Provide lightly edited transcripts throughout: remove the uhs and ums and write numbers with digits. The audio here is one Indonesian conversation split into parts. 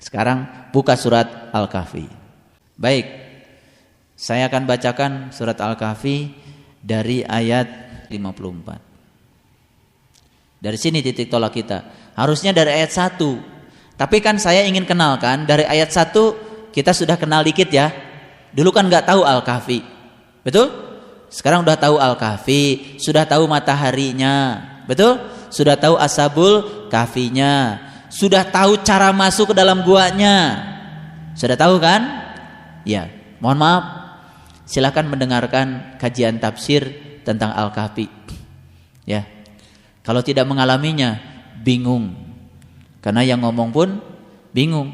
Sekarang buka surat Al-Kahfi. Baik, saya akan bacakan surat Al-Kahfi dari ayat 54. Dari sini titik tolak kita. Harusnya dari ayat 1. Tapi kan saya ingin kenalkan dari ayat 1 kita sudah kenal dikit ya. Dulu kan nggak tahu Al-Kahfi. Betul? Sekarang udah tahu Al-Kahfi, sudah tahu mataharinya. Betul? Sudah tahu Ashabul Kahfinya. Sudah tahu cara masuk ke dalam guanya. Sudah tahu kan? Ya, mohon maaf. Silakan mendengarkan kajian tafsir tentang Al-Kahfi. Ya. Kalau tidak mengalaminya, bingung. Karena yang ngomong pun bingung.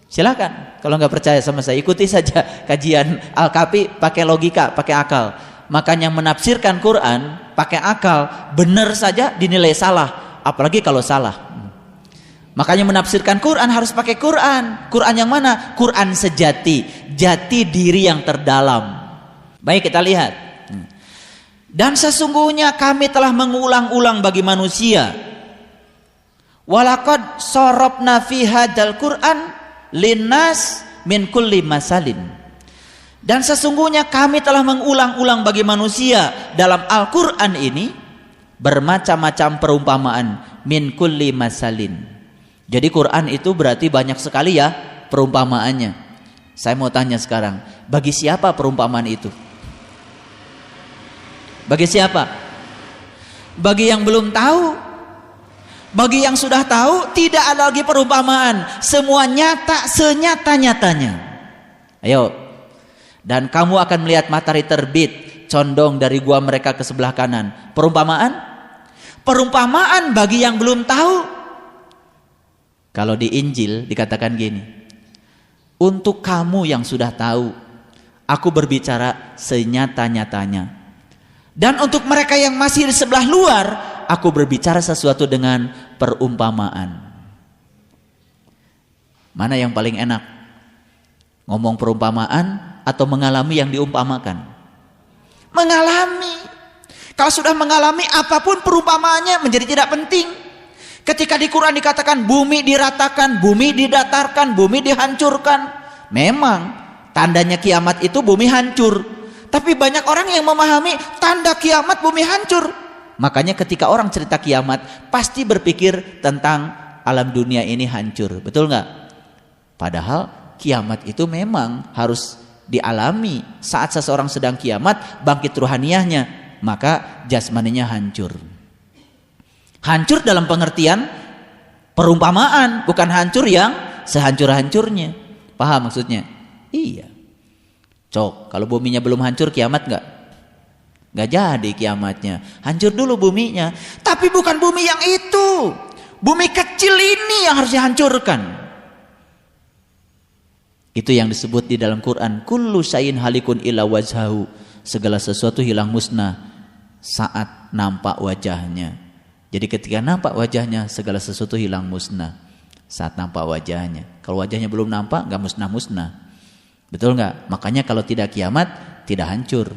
Silakan. Kalau nggak percaya sama saya, ikuti saja kajian Al-Kahfi pakai logika, pakai akal. Makanya menafsirkan Quran pakai akal, benar saja dinilai salah, apalagi kalau salah. Makanya menafsirkan Quran harus pakai Quran. Quran yang mana? Quran sejati, jati diri yang terdalam. Baik, kita lihat. Dan sesungguhnya kami telah mengulang-ulang bagi manusia. Walaqad sarafna fi hadzal Qur'an linnas min kulli masalin. Dan sesungguhnya kami telah mengulang-ulang bagi manusia dalam Al-Qur'an ini bermacam-macam perumpamaan min kulli masalin. Jadi Quran itu berarti banyak sekali ya perumpamaannya. Saya mau tanya sekarang, bagi siapa perumpamaan itu? Bagi siapa? Bagi yang belum tahu. Bagi yang sudah tahu, tidak ada lagi perumpamaan. Semua nyata senyata-nyatanya. Ayo. Dan kamu akan melihat matahari terbit condong dari gua mereka ke sebelah kanan. Perumpamaan? Perumpamaan bagi yang belum tahu. Kalau di Injil dikatakan gini, untuk kamu yang sudah tahu, aku berbicara senyata-nyatanya. Dan untuk mereka yang masih di sebelah luar, aku berbicara sesuatu dengan perumpamaan. Mana yang paling enak? Ngomong perumpamaan atau mengalami yang diumpamakan? Mengalami. Kalau sudah mengalami, apapun perumpamaannya menjadi tidak penting. Ketika di Quran dikatakan bumi diratakan, bumi didatarkan, bumi dihancurkan, memang tandanya kiamat itu bumi hancur. Tapi banyak orang yang memahami tanda kiamat bumi hancur. Makanya ketika orang cerita kiamat pasti berpikir tentang alam dunia ini hancur. Betul nggak? Padahal kiamat itu memang harus dialami. Saat seseorang sedang kiamat, bangkit ruhaniyahnya, maka jasmaninya hancur. Hancur dalam pengertian perumpamaan, bukan hancur yang sehancur-hancurnya. Paham maksudnya? Iya. Cok, kalau buminya belum hancur kiamat nggak? Nggak jadi kiamatnya. Hancur dulu buminya. Tapi bukan bumi yang itu. Bumi kecil ini yang harus dihancurkan. Itu yang disebut di dalam Quran, kullu syai'in halikun illa wajhahu. Segala sesuatu hilang musnah saat nampak wajahnya. Jadi ketika nampak wajahnya, segala sesuatu hilang musnah saat nampak wajahnya. Kalau wajahnya belum nampak, nggak musnah-musnah. Betul nggak? Makanya kalau tidak kiamat, tidak hancur.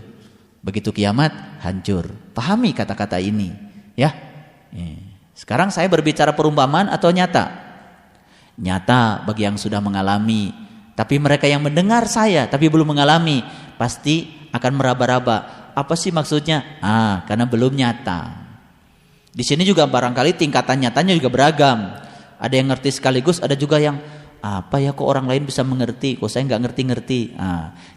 Begitu kiamat, hancur. Pahami kata-kata ini, ya. Sekarang saya berbicara perumpamaan atau nyata? Nyata bagi yang sudah mengalami. Tapi mereka yang mendengar saya tapi belum mengalami, pasti akan meraba-raba. Apa sih maksudnya? Karena belum nyata. Di sini juga barangkali tingkatan nyatanya juga beragam. Ada yang ngerti sekaligus, ada juga yang apa ya kok orang lain bisa mengerti, kok saya nggak ngerti-ngerti.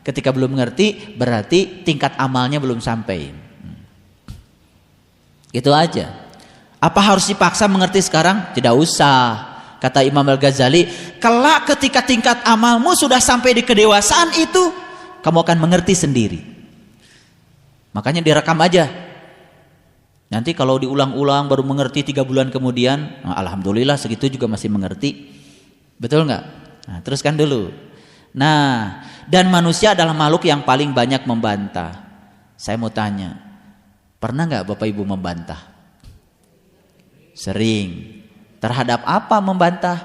Ketika belum mengerti berarti tingkat amalnya belum sampai. Itu aja. Apa harus dipaksa mengerti sekarang? Tidak usah. Kata Imam Al-Ghazali, kelak ketika tingkat amalmu sudah sampai di kedewasaan itu, kamu akan mengerti sendiri. Makanya direkam aja. Nanti kalau diulang-ulang baru mengerti 3 bulan kemudian, alhamdulillah segitu juga masih mengerti. Betul nggak? Teruskan dulu. Nah, dan manusia adalah makhluk yang paling banyak membantah. Saya mau tanya, pernah nggak Bapak Ibu membantah? Sering. Terhadap apa membantah?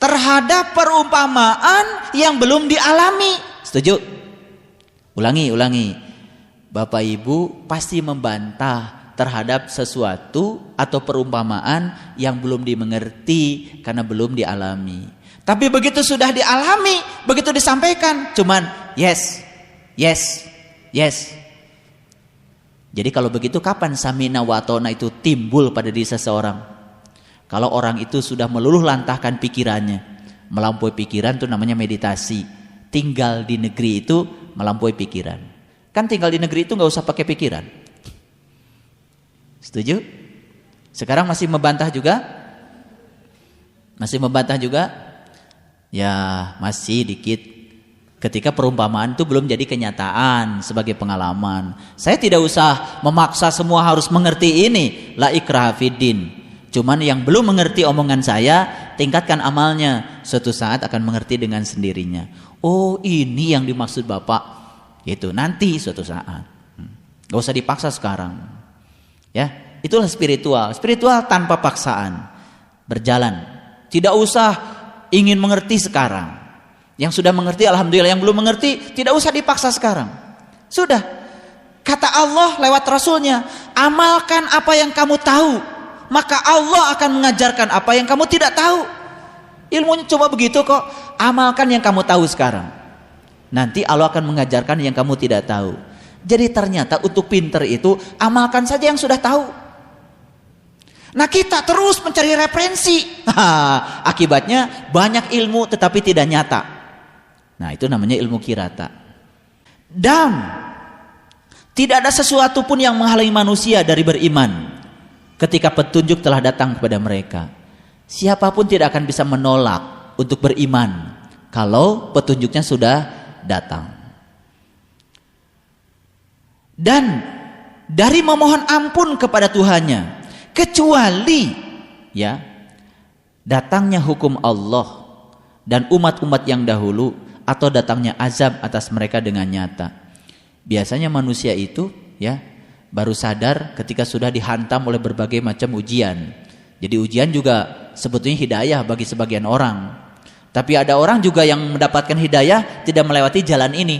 Terhadap perumpamaan yang belum dialami. Setuju? Ulangi. Bapak Ibu pasti membantah terhadap sesuatu atau perumpamaan yang belum dimengerti karena belum dialami. Tapi begitu sudah dialami, begitu disampaikan, cuman yes, yes, yes. Jadi kalau begitu kapan samina wa atona itu timbul pada diri seseorang? Kalau orang itu sudah meluluh lantahkan pikirannya, melampaui pikiran itu namanya meditasi. Tinggal di negeri itu melampaui pikiran. Kan tinggal di negeri itu nggak usah pakai pikiran. Setuju? Sekarang masih membantah juga? Masih membantah juga? Ya masih dikit. Ketika perumpamaan itu belum jadi kenyataan sebagai pengalaman. Saya tidak usah memaksa semua harus mengerti ini. La ikraha fiddin. Cuman yang belum mengerti omongan saya, tingkatkan amalnya. Suatu saat akan mengerti dengan sendirinya. Oh ini yang dimaksud Bapak. Itu nanti suatu saat. Gak usah dipaksa sekarang. Ya, itulah spiritual. Spiritual tanpa paksaan. Berjalan. Tidak usah ingin mengerti sekarang. Yang sudah mengerti alhamdulillah, yang belum mengerti tidak usah dipaksa sekarang. Sudah. Kata Allah lewat Rasulnya, amalkan apa yang kamu tahu, maka Allah akan mengajarkan apa yang kamu tidak tahu. Ilmunya coba begitu kok. Amalkan yang kamu tahu sekarang. Nanti Allah akan mengajarkan yang kamu tidak tahu. Jadi ternyata untuk pinter itu amalkan saja yang sudah tahu. Nah kita terus mencari referensi. Akibatnya banyak ilmu tetapi tidak nyata. Nah itu namanya ilmu kirata. Dan tidak ada sesuatu pun yang menghalangi manusia dari beriman ketika petunjuk telah datang kepada mereka. Siapapun tidak akan bisa menolak untuk beriman kalau petunjuknya sudah datang. Dan dari memohon ampun kepada Tuhannya, kecuali ya datangnya hukum Allah dan umat-umat yang dahulu atau datangnya azab atas mereka dengan nyata. Biasanya manusia itu ya baru sadar ketika sudah dihantam oleh berbagai macam ujian. Jadi ujian juga sebetulnya hidayah bagi sebagian orang. Tapi ada orang juga yang mendapatkan hidayah tidak melewati jalan ini.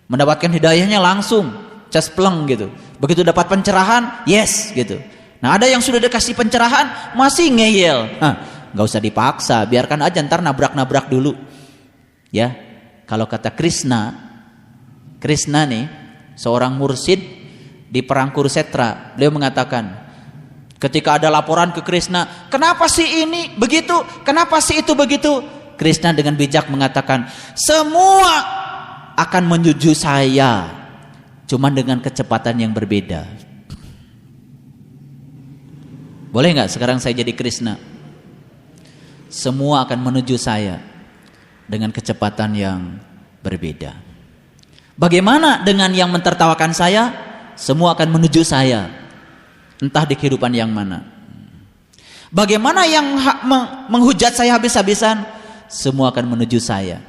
Mendapatkan hidayahnya langsung cespleng gitu. Begitu dapat pencerahan, yes gitu. Nah ada yang sudah dikasih pencerahan masih ngeyel. Gak usah dipaksa, biarkan aja ntar nabrak-nabrak dulu. Ya, kalau kata Krishna nih seorang mursid di perang Kurukshetra, beliau mengatakan, ketika ada laporan ke Krishna, kenapa sih ini begitu, kenapa sih itu begitu? Krishna dengan bijak mengatakan, semua akan menuju saya, cuman dengan kecepatan yang berbeda. Boleh nggak sekarang saya jadi Krishna? Semua akan menuju saya dengan kecepatan yang berbeda. Bagaimana dengan yang mentertawakan saya? Semua akan menuju saya, entah di kehidupan yang mana. Bagaimana yang menghujat saya habis-habisan? Semua akan menuju saya.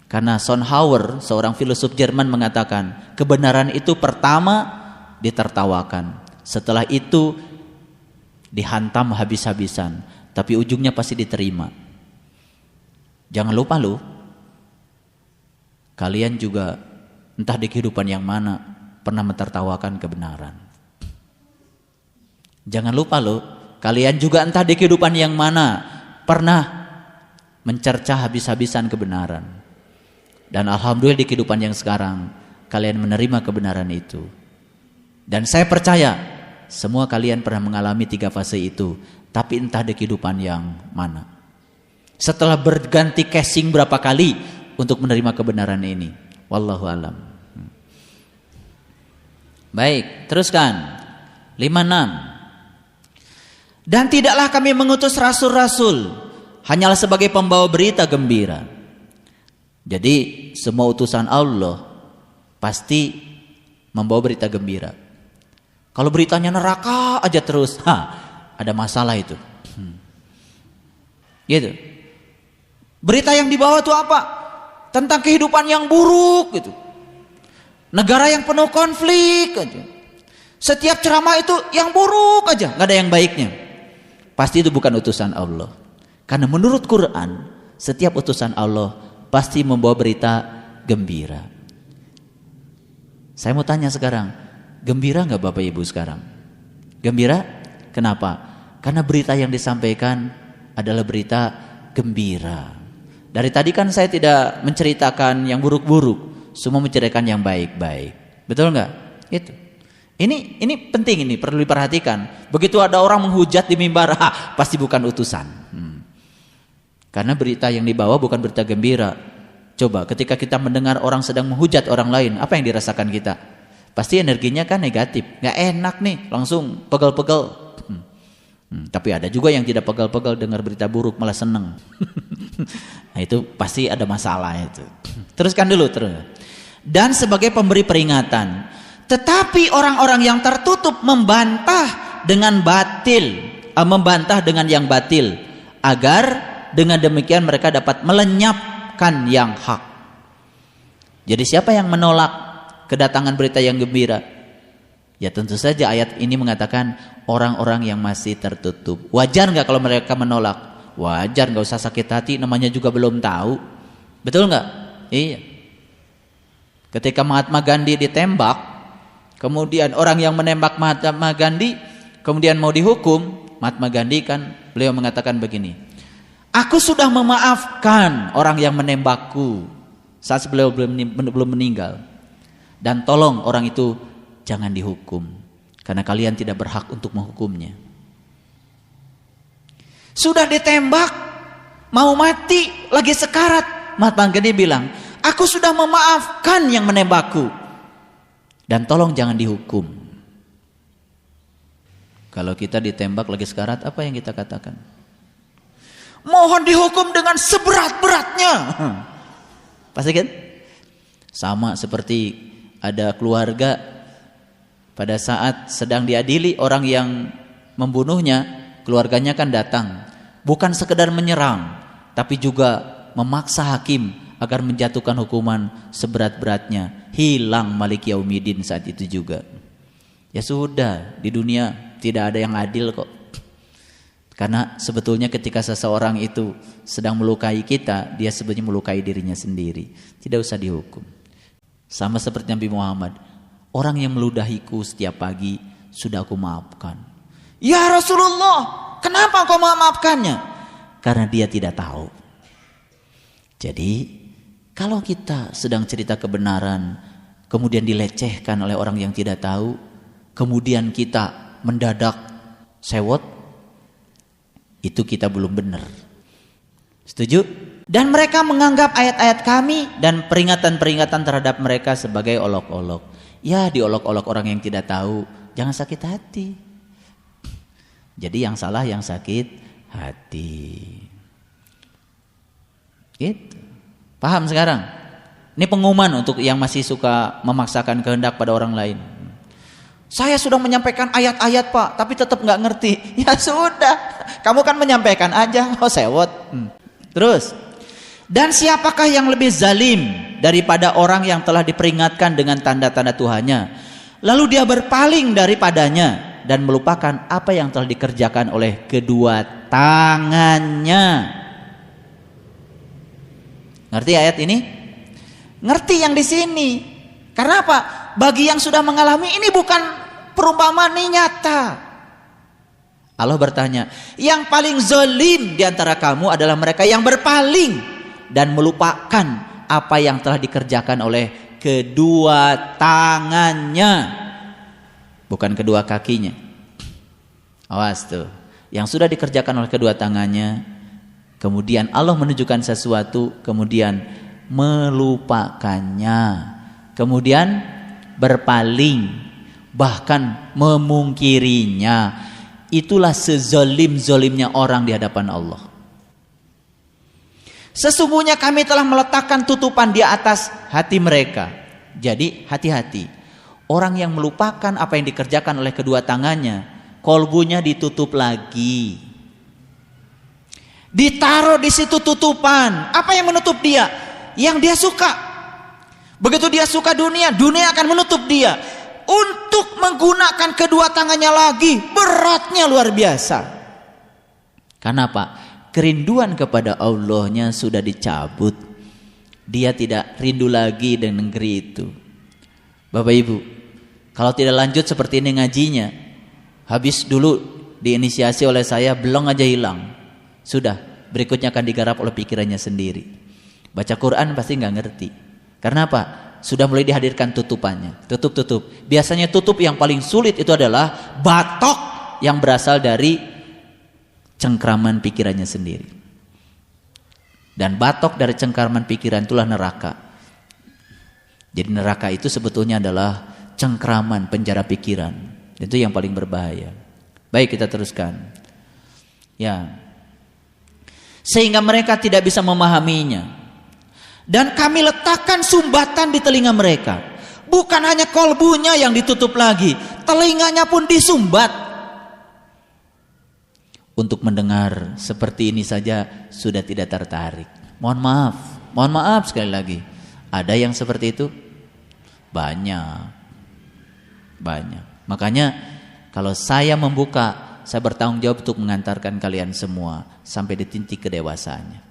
Karena Schopenhauer, seorang filosof Jerman mengatakan, kebenaran itu pertama ditertawakan, setelah itu dihantam habis-habisan, tapi ujungnya pasti diterima. Jangan lupa loh, kalian juga entah di kehidupan yang mana pernah mentertawakan kebenaran. Jangan lupa loh, kalian juga entah di kehidupan yang mana pernah mencerca habis-habisan kebenaran. Dan alhamdulillah di kehidupan yang sekarang kalian menerima kebenaran itu. Dan saya percaya semua kalian pernah mengalami 3 fase itu, tapi entah di kehidupan yang mana. Setelah berganti casing berapa kali untuk menerima kebenaran ini. Wallahu alam. Baik, teruskan. 56. Dan tidaklah kami mengutus rasul-rasul hanyalah sebagai pembawa berita gembira. Jadi semua utusan Allah pasti membawa berita gembira. Kalau beritanya neraka aja terus, ada masalah itu. Gitu. Berita yang dibawa itu apa? Tentang kehidupan yang buruk gitu. Negara yang penuh konflik aja. Setiap ceramah itu yang buruk aja, nggak ada yang baiknya. Pasti itu bukan utusan Allah. Karena menurut Quran, setiap utusan Allah pasti membawa berita gembira. Saya mau tanya sekarang, gembira nggak Bapak Ibu sekarang? Gembira? Kenapa? Karena berita yang disampaikan adalah berita gembira. Dari tadi kan saya tidak menceritakan yang buruk-buruk, semua menceritakan yang baik-baik. Betul nggak? Itu. Ini penting, ini perlu diperhatikan. Begitu ada orang menghujat di mimbar, pasti bukan utusan. Karena berita yang dibawa bukan berita gembira. Coba ketika kita mendengar orang sedang menghujat orang lain, apa yang dirasakan kita? Pasti energinya kan negatif, nggak enak nih, langsung pegel-pegel. Tapi ada juga yang tidak pegel-pegel dengar berita buruk malah seneng. Nah itu pasti ada masalah itu. Teruskan dulu terus. Dan sebagai pemberi peringatan. Tetapi orang-orang yang tertutup membantah dengan batil, membantah dengan yang batil, agar dengan demikian mereka dapat melenyapkan yang hak. Jadi siapa yang menolak kedatangan berita yang gembira? Ya tentu saja ayat ini mengatakan orang-orang yang masih tertutup. Wajar nggak kalau mereka menolak? Wajar, nggak usah sakit hati, namanya juga belum tahu. Betul nggak? Iya. Ketika Mahatma Gandhi ditembak, kemudian orang yang menembak Mahatma Gandhi kemudian mau dihukum, Mahatma Gandhi kan beliau mengatakan begini, aku sudah memaafkan orang yang menembakku saat beliau belum meninggal, dan tolong orang itu jangan dihukum karena kalian tidak berhak untuk menghukumnya. Sudah ditembak, mau mati, lagi sekarat, Mahatma Gandhi bilang, aku sudah memaafkan yang menembakku dan tolong jangan dihukum. Kalau kita ditembak lagi sekarat, apa yang kita katakan? Mohon dihukum dengan seberat-beratnya. Pasti kan? Sama seperti ada keluarga pada saat sedang diadili orang yang membunuhnya, keluarganya kan datang, bukan sekedar menyerang, tapi juga memaksa hakim agar menjatuhkan hukuman seberat-beratnya. Hilang Malik Yaumiddin saat itu juga. Ya sudah, di dunia tidak ada yang adil kok. Karena sebetulnya ketika seseorang itu sedang melukai kita, dia sebenarnya melukai dirinya sendiri. Tidak usah dihukum. Sama seperti Nabi Muhammad, orang yang meludahiku setiap pagi sudah aku maafkan. Ya Rasulullah, kenapa kau memaafkannya? Karena dia tidak tahu. Jadi kalau kita sedang cerita kebenaran, kemudian dilecehkan oleh orang yang tidak tahu, kemudian kita mendadak sewot, itu kita belum benar. Setuju? Dan mereka menganggap ayat-ayat kami dan peringatan-peringatan terhadap mereka sebagai olok-olok. Ya, diolok-olok orang yang tidak tahu, jangan sakit hati. Jadi yang salah yang sakit hati. Gitu. Paham sekarang? Ini pengumuman untuk yang masih suka memaksakan kehendak pada orang lain. Saya sudah menyampaikan ayat-ayat Pak, tapi tetap nggak ngerti. Ya sudah, kamu kan menyampaikan aja, sewot. Terus, dan siapakah yang lebih zalim daripada orang yang telah diperingatkan dengan tanda-tanda Tuhannya, lalu dia berpaling daripadanya dan melupakan apa yang telah dikerjakan oleh kedua tangannya. Ngerti ayat ini? Ngerti yang di sini. Karena apa? Bagi yang sudah mengalami, ini bukan perumpamaan nyata. Allah bertanya, yang paling zalim di antara kamu adalah mereka yang berpaling dan melupakan apa yang telah dikerjakan oleh kedua tangannya, bukan kedua kakinya. Awas tuh, yang sudah dikerjakan oleh kedua tangannya, kemudian Allah menunjukkan sesuatu, kemudian melupakannya, kemudian berpaling, bahkan memungkirinya. Itulah sezalim-zalimnya orang di hadapan Allah. Sesungguhnya kami telah meletakkan tutupan di atas hati mereka. Jadi hati-hati. Orang yang melupakan apa yang dikerjakan oleh kedua tangannya, kolbunya ditutup lagi. Ditaruh di situ tutupan. Apa yang menutup dia? Yang dia suka. Begitu dia suka dunia, dunia akan menutup dia. Untuk menggunakan kedua tangannya lagi, beratnya luar biasa. Kenapa? Kerinduan kepada Allahnya sudah dicabut. Dia tidak rindu lagi dengan negeri itu. Bapak Ibu, kalau tidak lanjut seperti ini ngajinya, Habis dulu diinisiasi oleh saya, belum aja hilang. Sudah, berikutnya akan digarap oleh pikirannya sendiri. Baca Quran pasti nggak ngerti. Karena apa? Sudah mulai dihadirkan tutupannya. Tutup. Biasanya tutup yang paling sulit itu adalah batok yang berasal dari cengkraman pikirannya sendiri. Dan batok dari cengkraman pikiran itulah neraka. Jadi neraka itu sebetulnya adalah cengkraman penjara pikiran. Itu yang paling berbahaya. Baik, kita teruskan. Ya. Sehingga mereka tidak bisa memahaminya. Dan kami letakkan sumbatan di telinga mereka. Bukan hanya kolbunya yang ditutup lagi, telinganya pun disumbat. Untuk mendengar seperti ini saja sudah tidak tertarik. Mohon maaf sekali lagi. Ada yang seperti itu? Banyak. Makanya kalau saya membuka, saya bertanggung jawab untuk mengantarkan kalian semua sampai di titik kedewasaannya.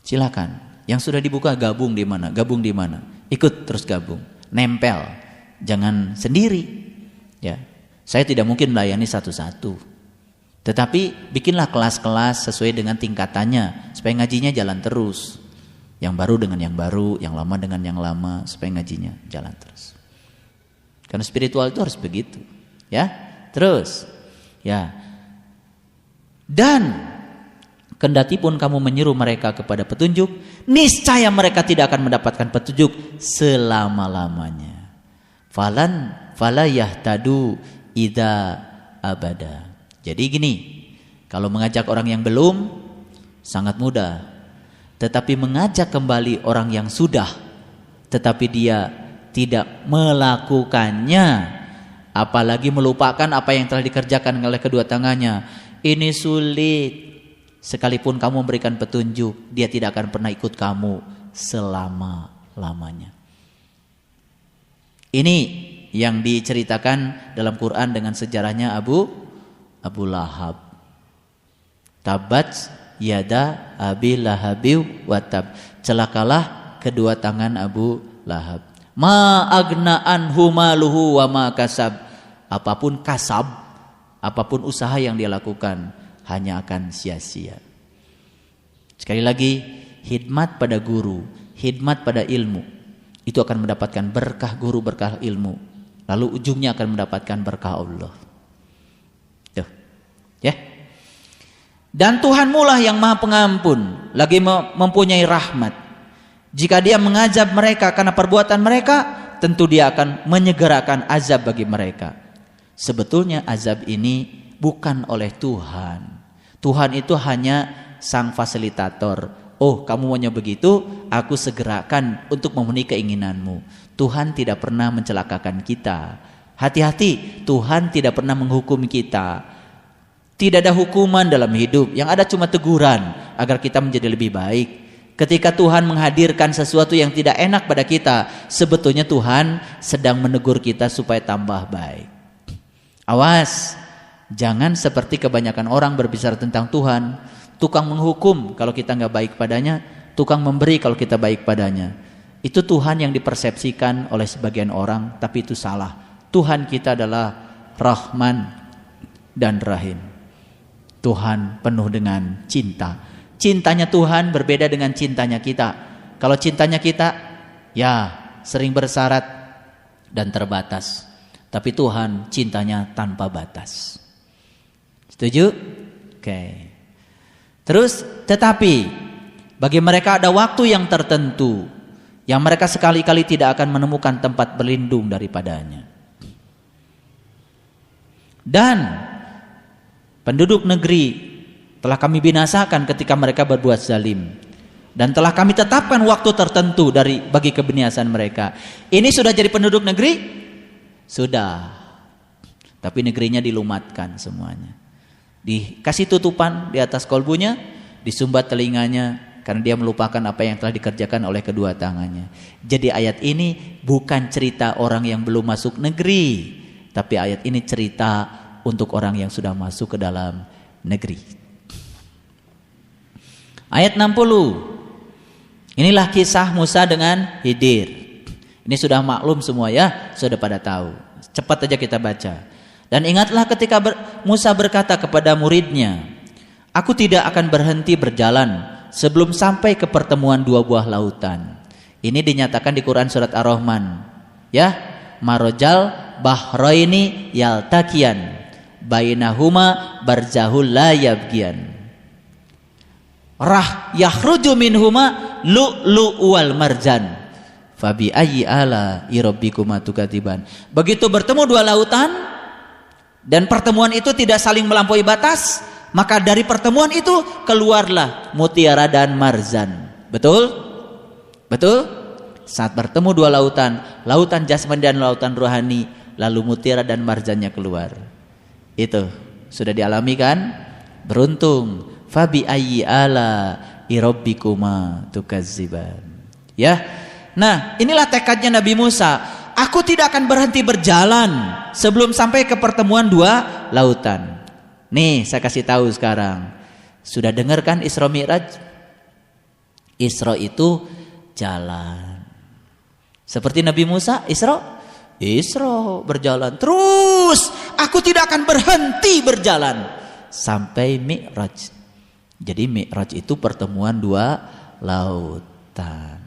Silakan. Yang sudah dibuka gabung di mana? Ikut terus gabung. Nempel. Jangan sendiri. Ya. Saya tidak mungkin melayani satu-satu. Tetapi bikinlah kelas-kelas sesuai dengan tingkatannya supaya ngajinya jalan terus. Yang baru dengan yang baru, yang lama dengan yang lama, supaya ngajinya jalan terus. Karena spiritual itu harus begitu. Ya. Terus. Ya. Dan kendati pun kamu menyeru mereka kepada petunjuk, niscaya mereka tidak akan mendapatkan petunjuk selama-lamanya. Fala yahtadu idza abada. Jadi gini, kalau mengajak orang yang belum sangat mudah. Tetapi mengajak kembali orang yang sudah, tetapi dia tidak melakukannya, apalagi melupakan apa yang telah dikerjakan oleh kedua tangannya, ini sulit. Sekalipun kamu memberikan petunjuk, dia tidak akan pernah ikut kamu selama-lamanya. Ini yang diceritakan dalam Quran dengan sejarahnya Abu Lahab. Tabat yada abi lahabi watab. Celakalah kedua tangan Abu Lahab. Ma agna anhu maluhu wa ma kasab. Apapun kasab, apapun usaha yang dia lakukan, hanya akan sia-sia. Sekali lagi, khidmat pada guru, khidmat pada ilmu, itu akan mendapatkan berkah guru, berkah ilmu. Lalu ujungnya akan mendapatkan berkah Allah. Tuh. Ya. Dan Tuhanmu lah yang Maha Pengampun, lagi mempunyai rahmat. Jika dia mengazab mereka karena perbuatan mereka, tentu dia akan menyegerakan azab bagi mereka. Sebetulnya azab ini bukan oleh Tuhan. Tuhan itu hanya sang fasilitator. Oh, kamu maunya begitu, aku segerakan untuk memenuhi keinginanmu. Tuhan tidak pernah mencelakakan kita. Hati-hati, Tuhan tidak pernah menghukum kita. Tidak ada hukuman dalam hidup, yang ada cuma teguran agar kita menjadi lebih baik. Ketika Tuhan menghadirkan sesuatu yang tidak enak pada kita, sebetulnya Tuhan sedang menegur kita supaya tambah baik. Awas, jangan seperti kebanyakan orang berbicara tentang Tuhan, tukang menghukum kalau kita nggak baik padanya, tukang memberi kalau kita baik padanya. Itu Tuhan yang dipersepsikan oleh sebagian orang, tapi itu salah. Tuhan kita adalah Rahman dan Rahim. Tuhan penuh dengan cinta. Cintanya Tuhan berbeda dengan cintanya kita. Kalau cintanya kita, ya sering bersyarat dan terbatas. Tapi Tuhan cintanya tanpa batas. Setuju? Oke. Terus, tetapi bagi mereka ada waktu yang tertentu yang mereka sekali-kali tidak akan menemukan tempat berlindung daripadanya. Dan penduduk negeri telah kami binasakan ketika mereka berbuat zalim, dan telah kami tetapkan waktu tertentu bagi kebinasaan mereka. Ini sudah jadi penduduk negeri? Sudah. Tapi negerinya dilumatkan semuanya. Dikasih tutupan di atas kolbunya, disumbat telinganya karena dia melupakan apa yang telah dikerjakan oleh kedua tangannya. Jadi ayat ini bukan cerita orang yang belum masuk negeri, tapi ayat ini cerita untuk orang yang sudah masuk ke dalam negeri. Ayat 60. Inilah kisah Musa dengan Khidir. Ini sudah maklum semua ya, sudah pada tahu. Cepat aja kita baca. Dan ingatlah ketika Musa berkata kepada muridnya, aku tidak akan berhenti berjalan sebelum sampai ke pertemuan dua buah lautan. Ini dinyatakan di Quran surat Ar-Rahman. Ya, marojal bahraini yaltakian bainahuma barzahul la yabgian. Yakhruju minhuma lu'lu wal marjan. Fabi ayyi ala rabbikuma tukatiban. Begitu bertemu dua lautan dan pertemuan itu tidak saling melampaui batas, maka dari pertemuan itu keluarlah mutiara dan marzan. Betul? Betul? Saat bertemu dua lautan, lautan jasmani dan lautan rohani, lalu mutiara dan marzannya keluar. Itu sudah dialami kan? Beruntung. Fabi ayyi ala rabbikuma tukazziban. Ya. Nah, inilah tekadnya Nabi Musa. Aku tidak akan berhenti berjalan sebelum sampai ke pertemuan dua lautan. Nih, saya kasih tahu sekarang. Sudah dengar kan Isra Mi'raj? Isra itu jalan. Seperti Nabi Musa, Isra berjalan terus. Aku tidak akan berhenti berjalan sampai Mi'raj. Jadi Mi'raj itu pertemuan dua lautan.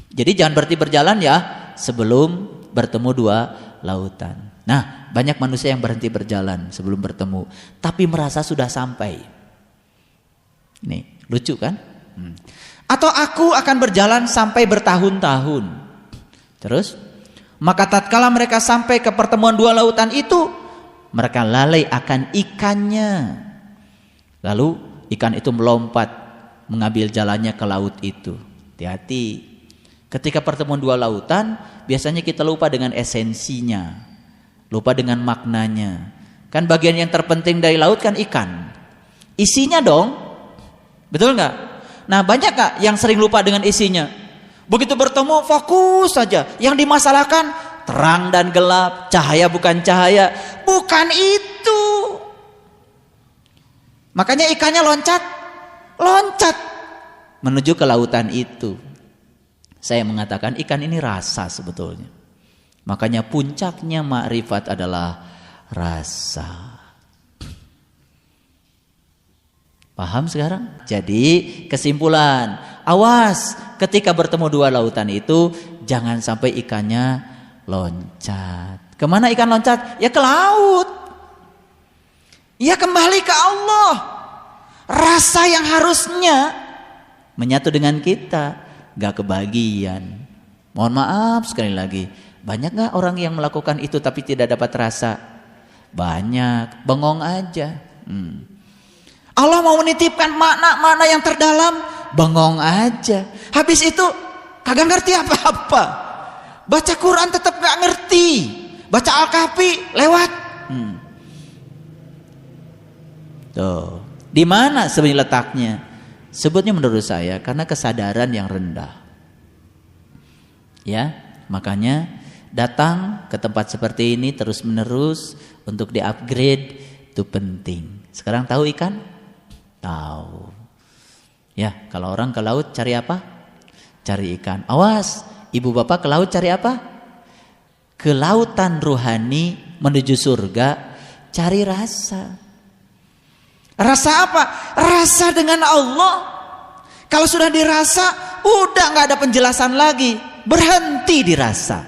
Jadi jangan berhenti berjalan ya sebelum bertemu dua lautan. Nah, banyak manusia yang berhenti berjalan sebelum bertemu, tapi merasa sudah sampai. Nih, lucu kan? Atau aku akan berjalan sampai bertahun-tahun. Terus, maka tatkala mereka sampai ke pertemuan dua lautan itu, mereka lalai akan ikannya. Lalu ikan itu melompat mengambil jalannya ke laut itu. Hati-hati. Ketika pertemuan dua lautan, biasanya kita lupa dengan esensinya, lupa dengan maknanya. Kan bagian yang terpenting dari laut kan ikan. Isinya dong, betul nggak? Nah, banyak nggak yang sering lupa dengan isinya? Begitu bertemu fokus saja. Yang dimasalahkan terang dan gelap, cahaya bukan cahaya, bukan itu. Makanya ikannya loncat menuju ke lautan itu. Saya mengatakan ikan ini rasa sebetulnya. Makanya puncaknya makrifat adalah rasa. Paham sekarang? Jadi kesimpulan, awas ketika bertemu dua lautan itu jangan sampai ikannya loncat. Kemana ikan loncat? Ya ke laut. Ya kembali ke Allah. Rasa yang harusnya menyatu dengan kita gak kebagian. Mohon maaf sekali lagi, banyak gak orang yang melakukan itu tapi tidak dapat rasa? Banyak, bengong aja. Allah mau menitipkan makna-makna yang terdalam, bengong aja. Habis itu kagak ngerti apa-apa. Baca Quran tetap gak ngerti. Baca Al-Kahfi lewat. Tuh, di mana sebenarnya letaknya? Sebutnya menurut saya karena kesadaran yang rendah. Ya, makanya datang ke tempat seperti ini terus-menerus untuk di-upgrade itu penting. Sekarang tahu ikan? Tahu. Ya, kalau orang ke laut cari apa? Cari ikan. Awas, ibu bapak ke laut cari apa? Ke lautan rohani menuju surga, cari rasa. Rasa apa? Rasa dengan Allah. Kalau sudah dirasa, udah gak ada penjelasan lagi. Berhenti dirasa.